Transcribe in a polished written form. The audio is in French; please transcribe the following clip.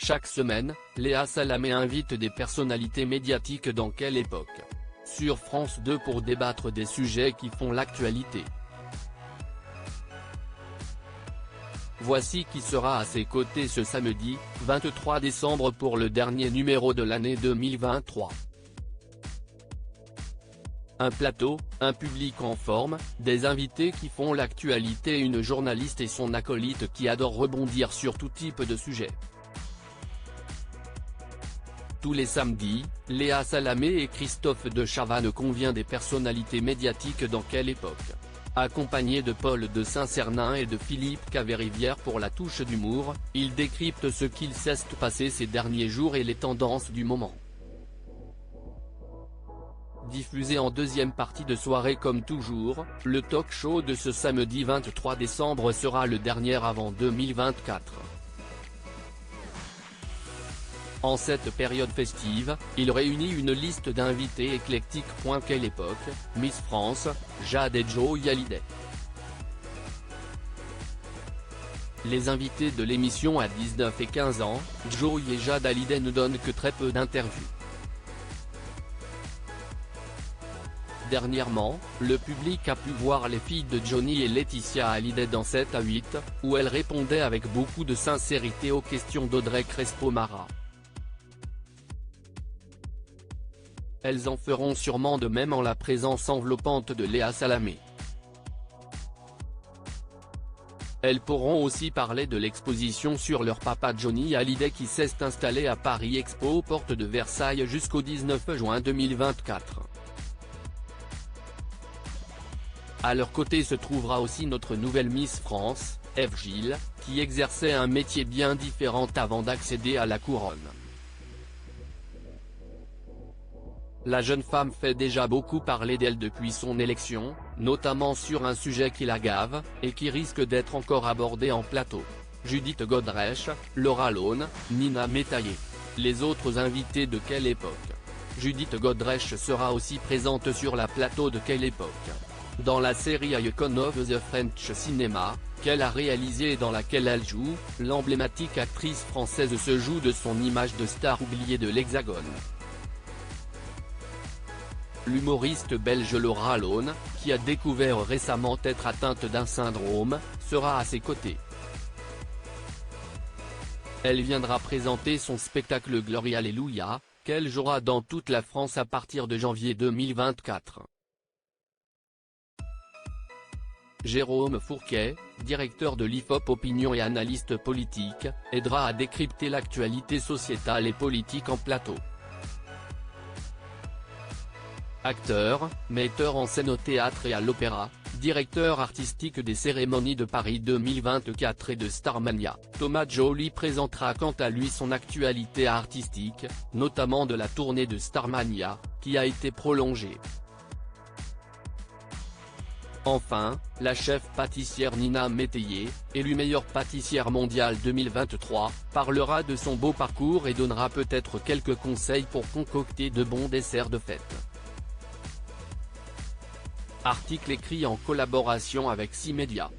Chaque semaine, Léa Salamé invite des personnalités médiatiques dans Quelle époque sur France 2 pour débattre des sujets qui font l'actualité. Voici qui sera à ses côtés ce samedi, 23 décembre pour le dernier numéro de l'année 2023. Un plateau, un public en forme, des invités qui font l'actualité et une journaliste et son acolyte qui adore rebondir sur tout type de sujet. Tous les samedis, Léa Salamé et Christophe de Chavannes convient des personnalités médiatiques dans Quelle époque. Accompagnés de Paul de Saint-Cernin et de Philippe Caverivière pour la touche d'humour, ils décryptent ce qu'il s'est passé ces derniers jours et les tendances du moment. Diffusé en deuxième partie de soirée comme toujours, le talk show de ce samedi 23 décembre sera le dernier avant 2024. En cette période festive, il réunit une liste d'invités éclectiques. Quelle époque, Miss France, Jade et Joey Hallyday. Les invités de l'émission à 19 et 15 ans, Joey et Jade Hallyday ne donnent que très peu d'interviews. Dernièrement, le public a pu voir les filles de Johnny et Laetitia Hallyday dans 7 à 8, où elles répondaient avec beaucoup de sincérité aux questions d'Audrey Crespo-Mara. Elles en feront sûrement de même en la présence enveloppante de Léa Salamé. Elles pourront aussi parler de l'exposition sur leur papa Johnny Hallyday qui s'est installé à Paris Expo aux portes de Versailles jusqu'au 19 juin 2024. À leur côté se trouvera aussi notre nouvelle Miss France, Eve Gilles, qui exerçait un métier bien différent avant d'accéder à la couronne. La jeune femme fait déjà beaucoup parler d'elle depuis son élection, notamment sur un sujet qui la gave, et qui risque d'être encore abordé en plateau. Judith Godrèche, Laura Lone, Nina Métayer. Les autres invités de Quelle époque. Judith Godrèche sera aussi présente sur la plateau de Quelle époque. Dans la série Icon of the French Cinema, qu'elle a réalisée et dans laquelle elle joue, l'emblématique actrice française se joue de son image de star oubliée de l'Hexagone. L'humoriste belge Laura Lone, qui a découvert récemment être atteinte d'un syndrome, sera à ses côtés. Elle viendra présenter son spectacle Glory Alléluia, qu'elle jouera dans toute la France à partir de janvier 2024. Jérôme Fourquet, directeur de l'IFOP Opinion et analyste politique, aidera à décrypter l'actualité sociétale et politique en plateau. Acteur, metteur en scène au théâtre et à l'opéra, directeur artistique des cérémonies de Paris 2024 et de Starmania, Thomas Joly présentera quant à lui son actualité artistique, notamment de la tournée de Starmania, qui a été prolongée. Enfin, la chef pâtissière Nina Métayer, élue meilleure pâtissière mondiale 2023, parlera de son beau parcours et donnera peut-être quelques conseils pour concocter de bons desserts de fête. Article écrit en collaboration avec 6 Médias.